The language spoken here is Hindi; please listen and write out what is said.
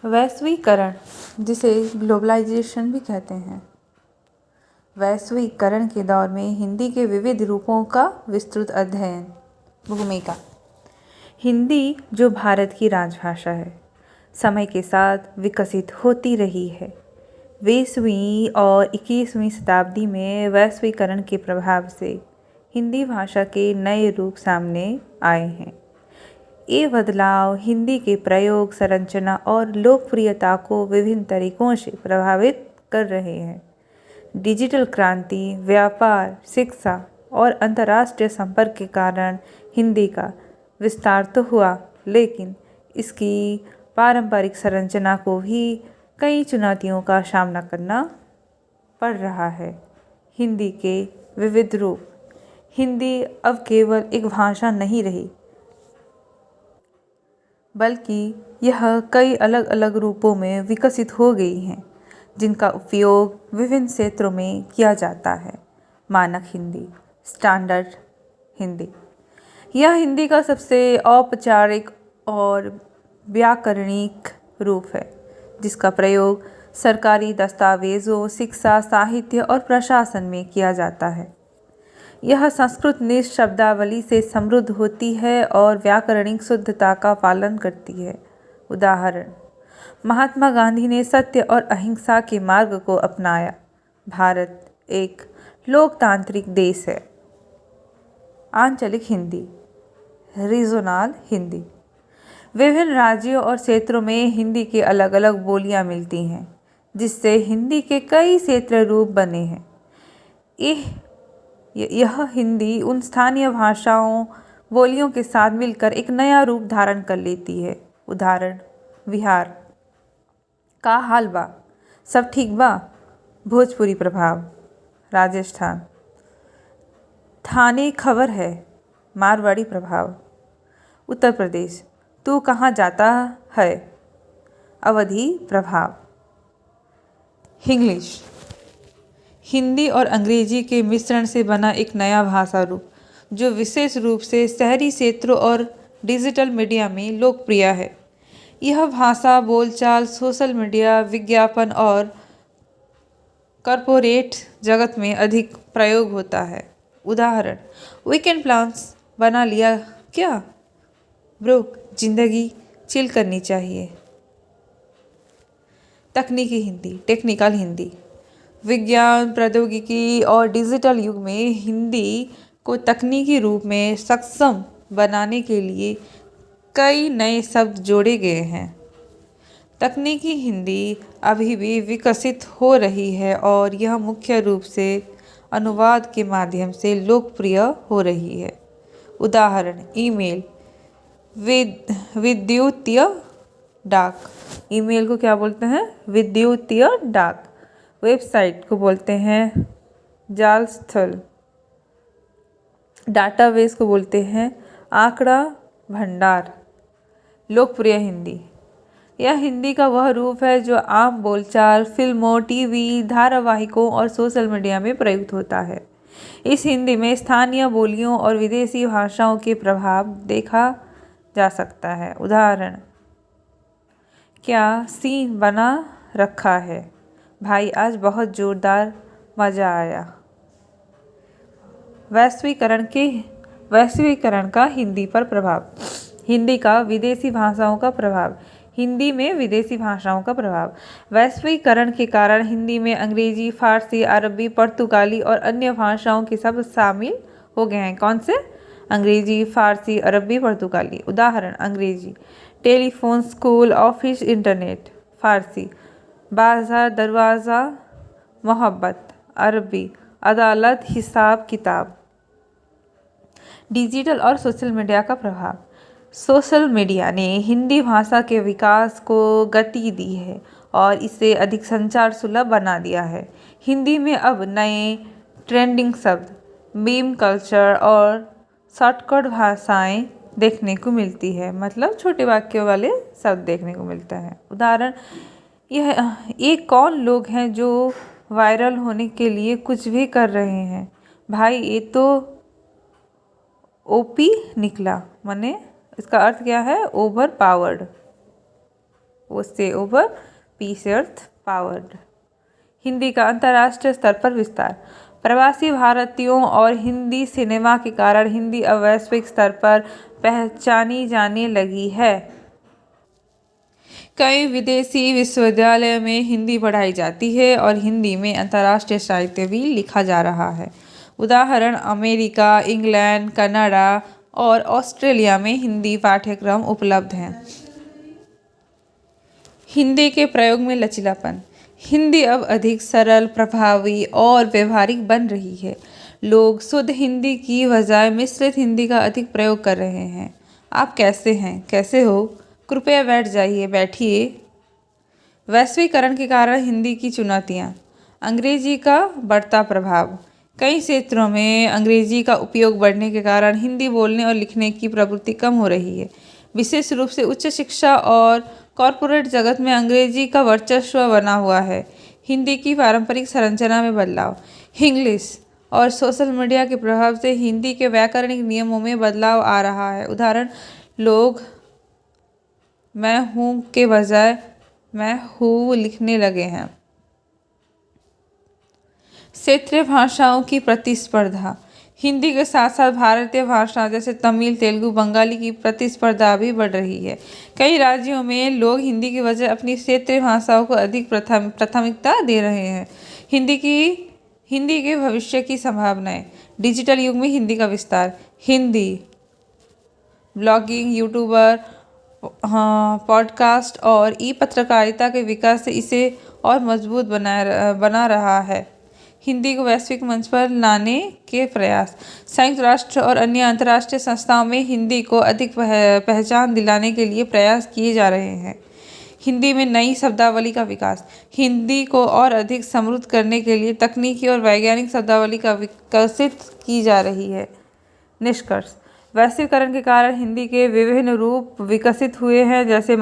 वैश्वीकरण, जिसे ग्लोबलाइजेशन भी कहते हैं, वैश्वीकरण के दौर में हिंदी के विविध रूपों का विस्तृत अध्ययन। भूमिका। हिंदी, जो भारत की राजभाषा है, समय के साथ विकसित होती रही है। 20वीं और 21वीं शताब्दी में वैश्वीकरण के प्रभाव से हिंदी भाषा के नए रूप सामने आए हैं। ये बदलाव हिंदी के प्रयोग, संरचना और लोकप्रियता को विभिन्न तरीकों से प्रभावित कर रहे हैं। डिजिटल क्रांति, व्यापार, शिक्षा और अंतर्राष्ट्रीय संपर्क के कारण हिंदी का विस्तार तो हुआ, लेकिन इसकी पारंपरिक संरचना को भी कई चुनौतियों का सामना करना पड़ रहा है। हिंदी के विविध रूप। हिंदी अब केवल एक भाषा नहीं रही, बल्कि यह कई अलग अलग रूपों में विकसित हो गई हैं, जिनका उपयोग विभिन्न क्षेत्रों में किया जाता है। मानक हिंदी, स्टैंडर्ड हिंदी। यह हिंदी का सबसे औपचारिक और व्याकरणिक रूप है, जिसका प्रयोग सरकारी दस्तावेजों, शिक्षा, साहित्य और प्रशासन में किया जाता है। यह संस्कृत निज शब्दावली से समृद्ध होती है और व्याकरणिक शुद्धता का पालन करती है। उदाहरण: महात्मा गांधी ने सत्य और अहिंसा के मार्ग को अपनाया। भारत एक लोकतांत्रिक देश है। आंचलिक हिंदी, रीजनल हिंदी। विभिन्न राज्यों और क्षेत्रों में हिंदी के अलग अलग बोलियां मिलती हैं, जिससे हिंदी के कई क्षेत्रीय रूप बने हैं। यह हिंदी उन स्थानीय भाषाओं, बोलियों के साथ मिलकर एक नया रूप धारण कर लेती है। उदाहरण: बिहार, का हाल बा, सब ठीक बा, भोजपुरी प्रभाव। राजस्थान, थाने खबर है, मारवाड़ी प्रभाव। उत्तर प्रदेश, तू कहाँ जाता है, अवधी प्रभाव। इंग्लिश, हिंदी और अंग्रेजी के मिश्रण से बना एक नया भाषा रूप, जो विशेष रूप से शहरी क्षेत्रों और डिजिटल मीडिया में लोकप्रिय है। यह भाषा बोलचाल, सोशल मीडिया, विज्ञापन और कॉर्पोरेट जगत में अधिक प्रयोग होता है। उदाहरण: वीकेंड प्लान्स बना लिया क्या ब्रो, जिंदगी चिल करनी चाहिए। तकनीकी हिंदी, टेक्निकल हिंदी। विज्ञान, प्रौद्योगिकी और डिजिटल युग में हिंदी को तकनीकी रूप में सक्षम बनाने के लिए कई नए शब्द जोड़े गए हैं। तकनीकी हिंदी अभी भी विकसित हो रही है और यह मुख्य रूप से अनुवाद के माध्यम से लोकप्रिय हो रही है। उदाहरण: ईमेल, विद्युतीय डाक। ईमेल को क्या बोलते हैं? विद्युतीय डाक। वेबसाइट को बोलते हैं जाल स्थल। डाटाबेस को बोलते हैं आंकड़ा भंडार। लोकप्रिय हिंदी, यह हिंदी का वह रूप है जो आम बोलचाल, फिल्मों, टीवी धारावाहिकों और सोशल मीडिया में प्रयुक्त होता है। इस हिंदी में स्थानीय बोलियों और विदेशी भाषाओं के प्रभाव देखा जा सकता है। उदाहरण: क्या सीन बना रखा है भाई, आज बहुत जोरदार मज़ा आया। वैश्वीकरण का हिंदी पर प्रभाव। हिंदी का विदेशी भाषाओं का प्रभाव। हिंदी में विदेशी भाषाओं का प्रभाव। वैश्वीकरण के कारण हिंदी में अंग्रेजी, फारसी, अरबी, पुर्तगाली और अन्य भाषाओं के शब्द शामिल हो गए हैं। कौन से? अंग्रेजी, फारसी, अरबी, पुर्तगाली। उदाहरण: अंग्रेजी टेलीफोन, स्कूल, ऑफिस, इंटरनेट। फारसी बाजार, दरवाज़ा, मोहब्बत। अरबी अदालत, हिसाब किताब। डिजिटल और सोशल मीडिया का प्रभाव। सोशल मीडिया ने हिंदी भाषा के विकास को गति दी है और इसे अधिक संचार सुलभ बना दिया है। हिंदी में अब नए ट्रेंडिंग शब्द, मीम कल्चर और शॉर्टकट भाषाएं देखने को मिलती है, मतलब छोटे वाक्यों वाले शब्द देखने को मिलता है। उदाहरण: ये कौन लोग हैं जो वायरल होने के लिए कुछ भी कर रहे हैं भाई, ये तो ओपी निकला। माने इसका अर्थ क्या है? Over powered. O से ओवर, P से अर्थ पावर्ड। हिंदी का अंतर्राष्ट्रीय स्तर पर विस्तार। प्रवासी भारतीयों और हिंदी सिनेमा के कारण हिंदी अब वैश्विक स्तर पर पहचानी जाने लगी है। कई विदेशी विश्वविद्यालयों में हिंदी पढ़ाई जाती है और हिंदी में अंतर्राष्ट्रीय साहित्य भी लिखा जा रहा है। उदाहरण अमेरिका, इंग्लैंड, कनाडा और ऑस्ट्रेलिया में हिंदी पाठ्यक्रम उपलब्ध हैं। हिंदी के प्रयोग में लचीलापन। हिंदी अब अधिक सरल, प्रभावी और व्यवहारिक बन रही है। लोग शुद्ध हिंदी की बजाय मिश्रित हिंदी का अधिक प्रयोग कर रहे हैं। आप कैसे हैं? कैसे हो? कृपया बैठ जाइए, बैठिए। वैश्वीकरण के कारण हिंदी की चुनौतियाँ। अंग्रेजी का बढ़ता प्रभाव। कई क्षेत्रों में अंग्रेजी का उपयोग बढ़ने के कारण हिंदी बोलने और लिखने की प्रवृत्ति कम हो रही है। विशेष रूप से उच्च शिक्षा और कॉरपोरेट जगत में अंग्रेजी का वर्चस्व बना हुआ है। हिंदी की पारंपरिक संरचना में बदलाव। इंग्लिश और सोशल मीडिया के प्रभाव से हिंदी के व्याकरणिक नियमों में बदलाव आ रहा है। उदाहरण, लोग मैं हूँ के बजाय मैं हूँ लिखने लगे हैं। क्षेत्रीय भाषाओं की प्रतिस्पर्धा। हिंदी के साथ साथ भारतीय भाषा जैसे तमिल, तेलुगु, बंगाली की प्रतिस्पर्धा भी बढ़ रही है। कई राज्यों में लोग हिंदी की वजह अपनी क्षेत्रीय भाषाओं को अधिक प्राथमिकता दे रहे हैं। हिंदी के भविष्य की संभावनाएं। डिजिटल युग में हिंदी का विस्तार। हिंदी ब्लॉगिंग, यूट्यूबर, पॉडकास्ट और ई पत्रकारिता के विकास से इसे और मजबूत बना रहा है। हिंदी को वैश्विक मंच पर लाने के प्रयास। संयुक्त राष्ट्र और अन्य अंतर्राष्ट्रीय संस्थाओं में हिंदी को अधिक पहचान दिलाने के लिए प्रयास किए जा रहे हैं। हिंदी में नई शब्दावली का विकास। हिंदी को और अधिक समृद्ध करने के लिए तकनीकी और वैज्ञानिक शब्दावली का विकसित की जा रही है। निष्कर्ष। वैश्वीकरण के कारण हिंदी के विभिन्न रूप विकसित हुए हैं, जैसे